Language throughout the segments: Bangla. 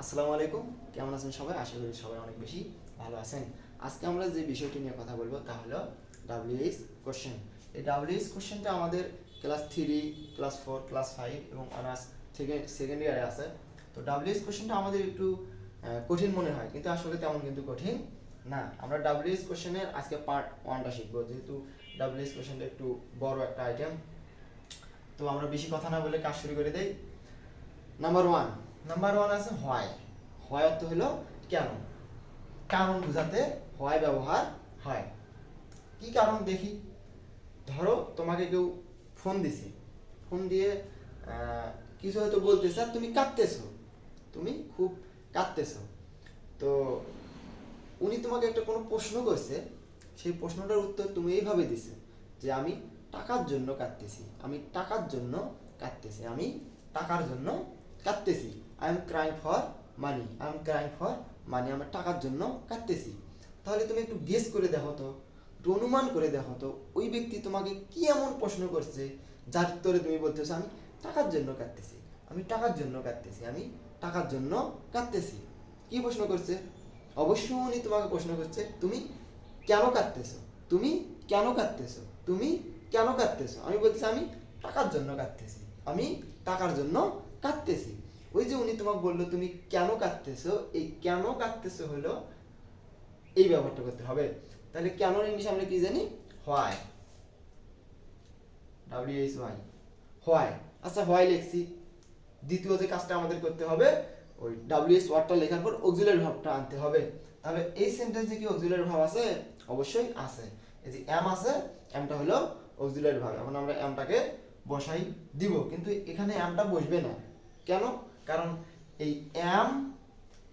আসসালামু আলাইকুম, কেমন আছেন সবাই? আশা করি সবাই অনেক বেশি ভালো আছেন। আজকে আমরা যে বিষয়টি নিয়ে কথা বলবো তা হলো ডাব্লিউএইচ কোশ্চেন। এই ডাব্লিউএইচ কোশ্চেনটা আমাদের ক্লাস 3, ক্লাস 4, ক্লাস 5 এবং অনার্স থেকে সেকেন্ড ইয়ারে আছে। তো ডাব্লিউএইচ কোশ্চেনটা আমাদের একটু কঠিন মনে হয়, কিন্তু আসলে তেমন কিন্তু কঠিন না। আমরা ডাব্লিউএইচ কোশ্চেনের আজকে পার্ট 1টা শিখবো, যেহেতু ডাব্লিউএইচ কোশ্চেনটা একটু বড় একটা আইটেম। তো আমরা বেশি কথা না বলে কাজ শুরু করে দেই। নাম্বার ওয়ান আছে হয়। হয় অর্থ হলো কেন, কারণ বোঝাতে হয় ব্যবহার হয়। কি কারণ দেখি? ধরো তোমাকে কেউ ফোন দিছে, ফোন দিয়ে কিছু হয়তো বলতেছে আর তুমি কাঁদতেছো, তুমি খুব কাঁদতেছো। তো উনি তোমাকে একটা কোনো প্রশ্ন করছে, সেই প্রশ্নটার উত্তর তুমি এইভাবে দিছে যে আমি টাকার জন্য কাঁদতেছি, আমি টাকার জন্য কাঁদতেছি, আমি টাকার জন্য কাঁদতেছি। I am crying for money, I am crying for money, আমি টাকার জন্য কাঁদতেছি। তাহলে তুমি একটু গেস করে দেখো তো, একটু অনুমান করে দেখো তো, ওই ব্যক্তি তোমাকে কি এমন প্রশ্ন করছে যার উত্তরে তুমি বলতেছো আমি টাকার জন্য কাঁদতেছি, আমি টাকার জন্য কাঁদতেছি, আমি টাকার জন্য কাঁদতেছি। কি প্রশ্ন করছে? অবশ্যই উনি তোমাকে প্রশ্ন করছে তুমি কেন কাঁদতেছো, তুমি কেন কাঁদতেছো, তুমি কেন কাঁদতেছো। আমি বলতেছি আমি টাকার জন্য কাঁদতেছি, আমি টাকার জন্য কাঁদতেছি। ওই যে উনি তোমাকে বললো তুমি কেন কাঁদতেছো, এই কেন কাঁদতেছো হলো এই ব্যবহারটা করতে হবে। তাহলে কেন ইংলিশ আমরা কি জানি? Why, WHY, why. আচ্ছা হোয়াই লিখছি, দ্বিতীয় যে কাজটা আমাদের করতে হবে ওই WH ওয়ার্ডটা লেখার পর অক্সিলারি ভার্বটা আনতে হবে। তাহলে এই সেন্টেন্সে কি অক্সিলারি ভার্ব আছে? অবশ্যই আছে। এই যে এম আছে, এমটা হলো অক্সিলারি ভার্ব। এখন আমরা এমটাকে বসাই দিব, কিন্তু এখানে এমটা বসবে না। কেন? কারণ এই এম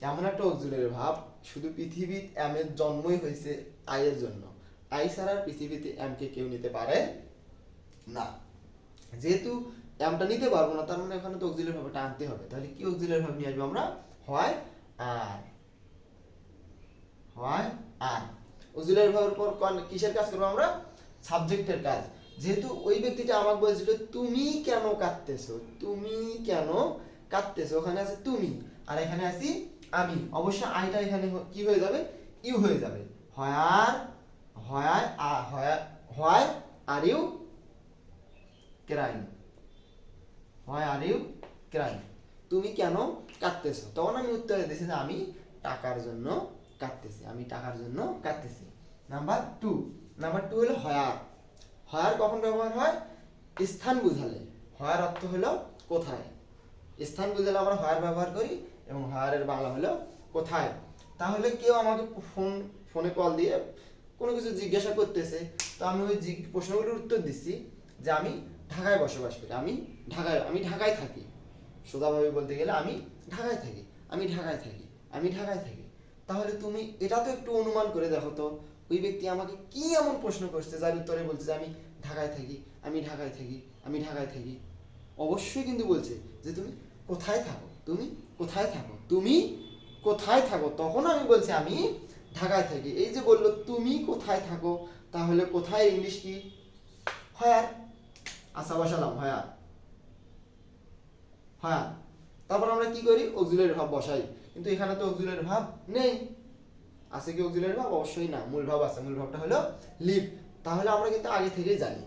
এমন একটা অক্সিলারি ভার্ব, শুধু পৃথিবীর এম এর জন্মই হয়েছে আই এর জন্য। আই ছাড়া পৃথিবীতে এম কে কেউ নিতে পারে না। যেহেতু এমটা নিতে পারবো না, তার মানে এখানে তো অক্সিলারি ভার্বটা আনতে হবে। তাহলে কি অক্সিলারি ভার্ব নিয়ে আসবো আমরা? হয় আর, হয় আর। অক্সিলারি ভার্বের পর কিসের কাজ করবো আমরা? সাবজেক্টের কাজ। যেহেতু ওই ব্যক্তিটা আমাকে বলছিল তুমি কেন কাঁদতেছো, তুমি কেন কাঁদতেছো, ওখানে আছে তুমি আর এখানে আছি আমি, অবশ্য আইটা এখানে কি হয়ে যাবে? ইউ হয়ে যাবে। হয় আর, why are you crying, why are you crying, তুমি কেন কাঁদতেছো। তখন আমি উত্তরে দিয়েছি যে আমি টাকার জন্য কাঁদতেছি, আমি টাকার জন্য কাঁদতেছি। নাম্বার টু হলো হয়ার। হয়ার কখন ব্যবহার হয়? স্থান বুঝালে। হয়ার অর্থ হলো কোথায়, স্থান বুঝালে আমরা হয়ার ব্যবহার করি, এবং হয়ারের বাংলা হলো কোথায়। তাহলে কেউ আমাকে ফোনে কল দিয়ে কোনো কিছু জিজ্ঞাসা করতেছে, তো আমি ওই প্রশ্নগুলোর উত্তর দিচ্ছি যে আমি ঢাকায় বসবাস করি, আমি ঢাকায় থাকি। সোজাভাবে বলতে গেলে আমি ঢাকায় থাকি, আমি ঢাকায় থাকি, আমি ঢাকায় থাকি। তাহলে তুমি এটা তো একটু অনুমান করে দেখো তো, ওই ব্যক্তি আমাকে কি এমন প্রশ্ন করছে যার উত্তরে বলছে যে আমি ঢাকায় থাকি, আমি ঢাকায় থাকি, আমি ঢাকায় থাকি। অবশ্যই কিন্তু বলছে যে তুমি কোথায় থাকো, তুমি কোথায় থাকো, তুমি কোথায় থাকো। তখন আমি বলছি আমি ঢাকায় থাকি। এই যে বললো তুমি কোথায় থাকো, তাহলে কোথায় ইংলিশ কি? হয়। আচ্ছা বসালাম হয়, হ্যাঁ। তারপর আমরা কি করি? অক্সিলারি ভার্ব বসাই, কিন্তু এখানে তো অক্সিলারি ভার্ব নেই। আছে কি অক্সিলারি ভার্ব? অবশ্যই না, মূল ভার্ব আছে। মূল ভার্বটা হলো লিভ। তাহলে আমরা কিন্তু আগে থেকেই জানি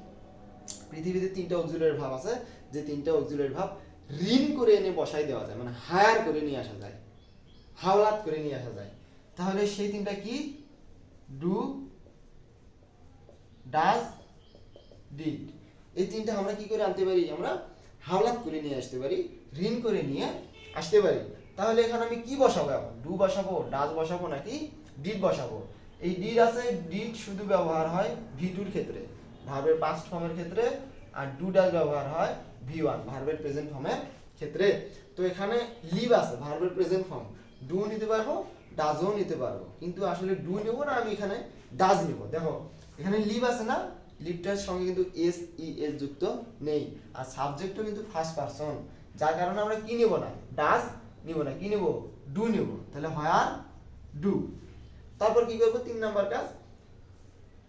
পৃথিবীতে 3টা অক্সিলারি ভার্ব আছে, যে 3টা অক্সিলারি ভার্ব ঋণ করে এনে বসাই দেওয়া যায়, মানে হায়ার করে নিয়ে আসা যায়, হাওলাত করে নিয়ে আসা যায়। তাহলে সেই 3টা কি? Do, does, did. এই 3টা আমরা কি করে আনতে পারি? আমরা হাওলাত করে নিয়ে আসতে পারি, ঋণ করে নিয়ে আসতে পারি। তাহলে এখানে আমি কি বসাবো? এখন ডু বসাবো, ডাজ বসাবো, নাকি ডিড বসাবো? এই ডিড আছে, ডিড শুধু ব্যবহার হয় ভি2 এর ক্ষেত্রে, ভার্বের পাস্ট ফর্মের ক্ষেত্রে, আর ডু ডাজ ব্যবহার হয় ভি1 ভার্বের প্রেজেন্ট ফর্মের ক্ষেত্রে। তো এখানে লিভ আছে, ভার্বের প্রেজেন্ট ফর্ম, ডু নিতে পারবো, ডাজও নিতে পারবো, কিন্তু আসলে ডু নেবো না, আমি এখানে ডাজ নেবো। দেখো এখানে লিভ আছে না, লিভটার সঙ্গে কিন্তু এস ই এস যুক্ত নেই, আর সাবজেক্টও কিন্তু ফার্স্ট পারসন, যার কারণে আমরা কি নেব না? ডাজ নিব না, কি নেব? ডু নেব। তাহলে হয় আর ডু। তারপর কি করবো? 3 নাম্বার কাজ,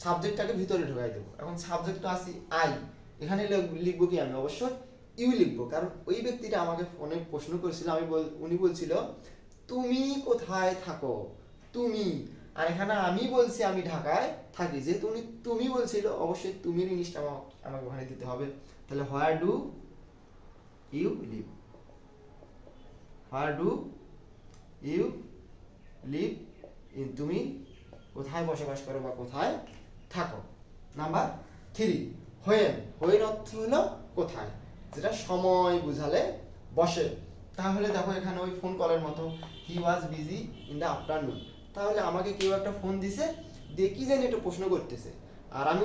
সাবজেক্টটাকে ভিতরে ঢোকাই দেবো। এখন সাবজেক্টটা আসি আই, এখানে লিখবো কি? আমি অবশ্যই ইউ লিখবো, কারণ ওই ব্যক্তিটা আমাকে ফোনে প্রশ্ন করেছিল, উনি বলছিল তুমি কোথায় থাকো, তুমি। আর এখানে আমি বলছি আমি ঢাকায় থাকি, যে তুমি বলছিল অবশ্যই তুমির ইংলিশটা আমাকে ওখানে দিতে হবে। তাহলে where do you live, where do you live in, তুমি কোথায় বসবাস করো বা কোথায় থাকো। Number 3, when. হোয়েন অর্থ হলো কোথায়, যেটা সময় বুঝালে বসে। তাহলে দেখো এখানে ওই ফোন কলের মতো, he was busy in the afternoon. তাহলে আমাকে কেউ একটা ফোন দিছে, দিয়ে কি জানি একটা প্রশ্ন করতেছে, আর আমি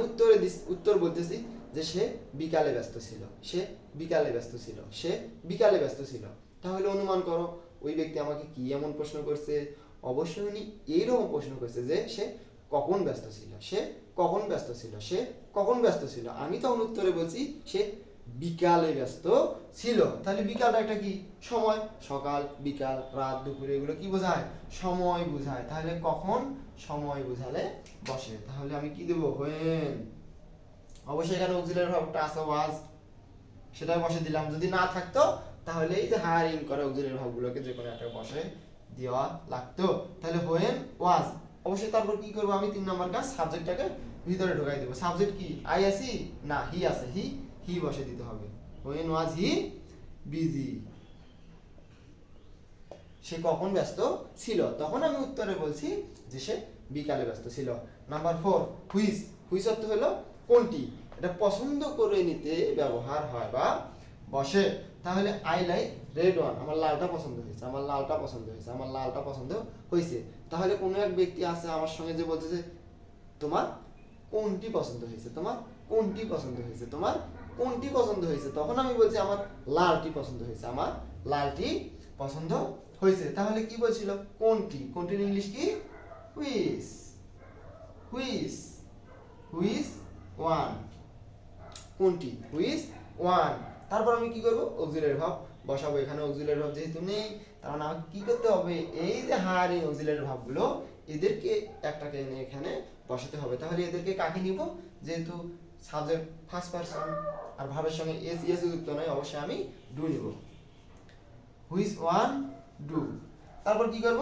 উত্তর বলতেছি যে সে বিকালে ব্যস্ত ছিল, সে বিকালে ব্যস্ত ছিল, সে বিকালে ব্যস্ত ছিল। তাহলে অনুমান করো ওই ব্যক্তি আমাকে কি এমন প্রশ্ন করছে, অবশ্যই উনি এইরকম প্রশ্ন করছে যে সে কখন ব্যস্ত ছিল, সে কখন ব্যস্ত ছিল, সে কখন ব্যস্ত ছিল। আমি তখন উত্তরে বলছি সে বিকালে ব্যস্ত ছিল। তাহলে বিকালটা একটা কি সময়, সকাল বিকাল রাত দুপুর এগুলো কি বোঝায়, সময় বোঝায়। তাহলে কখন সময় বোঝালে বসে। তাহলে আমি কি দেবো, হোয়েন। অবশ্যই এখানে অক্সিলারি ভার্বটা আছে ওয়াজ, সেটাই বসে দিলাম। যদি না থাকতো তাহলে এই যে হায়ারিং করে অক্সিলারি ভার্বগুলোকে যে কোনো একটা বসে দেওয়া লাগতো। তাহলে হোয়েন ওয়াজ। অবশ্যই তারপর কি করবো আমি 3 নম্বর কাজ, সাবজেক্টটাকে ভিতরে ঢোকাই দেবো। সাবজেক্ট কি, আই আছি না হি আছে, হি বসে দিতে হবে। হোয়েন ওয়াজ হি বিজি, সে কখন ব্যস্ত ছিল। তখন আমি উত্তরে বলছি যে সে বিকালে ব্যস্ত ছিল। Number 4, which. হুইচ অর্থ হলো কোনটি, এটা পছন্দ করে নিতে ব্যবহার হয় বা বসে। তাহলে আই লাইক রেড ওয়ান, আমার লালটা পছন্দ হয়েছে, আমার লালটা পছন্দ হয়েছে, আমার লালটা পছন্দ হয়েছে। তাহলে কোনো এক ব্যক্তি আছে আমার সঙ্গে যে বলছে যে তোমার কোনটি পছন্দ হয়েছে, তোমার কোনটি পছন্দ হয়েছে, তোমার কোনটি পছন্দ হয়েছে। তখন আমি বলছি আমার লালটি পছন্দ হয়েছে, আমার লালটি পছন্দ হয়েছে। তাহলে কি বলছিল, কোনটি, কোনটির ইংলিশ কি, হুইচ, হুইচ, হুইচ ওয়ান, কোনটি, হুইচ ওয়ান। তারপর আমি কি করব, অক্সিলারি ভার্ব বসাবো। এখানে অক্সিলারি ভার্ব যেহেতু নেই, তার মানে আমাকে কি করতে হবে, এই যে হায়ারিং অক্সিলারি ভার্বগুলো এদেরকে একটাকে এনে এখানে বসাতে হবে। তাহলে এদেরকে কাকে নিব, যেহেতু সাবজেক্ট ফার্স্ট পারসন আর ভার্বের সঙ্গে এস যুক্ত নয়, অবশ্যই আমি ডু নিব। Which one, do. তারপর কি করব,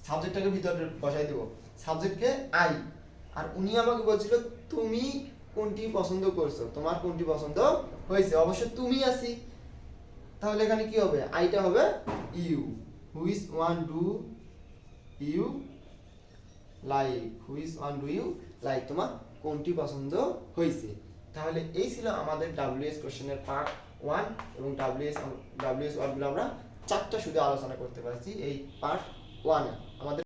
সাবজেক্টটাকে ভিতরে বসাই দেব। সাবজেক্টকে আই, আর উনি আমাকে বলছিল তুমি কোনটি পছন্দ করছো, তোমার কোনটি পছন্দ হয়েছে। অবশ্য তুমি আছি, তাহলে এখানে কি হবে, আইটা হবে ইউ। Which one do you like, which one do you like, তোমার কোনটি পছন্দ হয়েছে। তাহলে এই ছিল আমাদের ডাব্লিউএস কোশ্চেনের পার্ট 1 এবং ডাব্লিউএস ওয়ার্ডগুলো আমরা 4টা শুধু আলোচনা করতে পারছি এই পার্ট 1 এ। আমাদের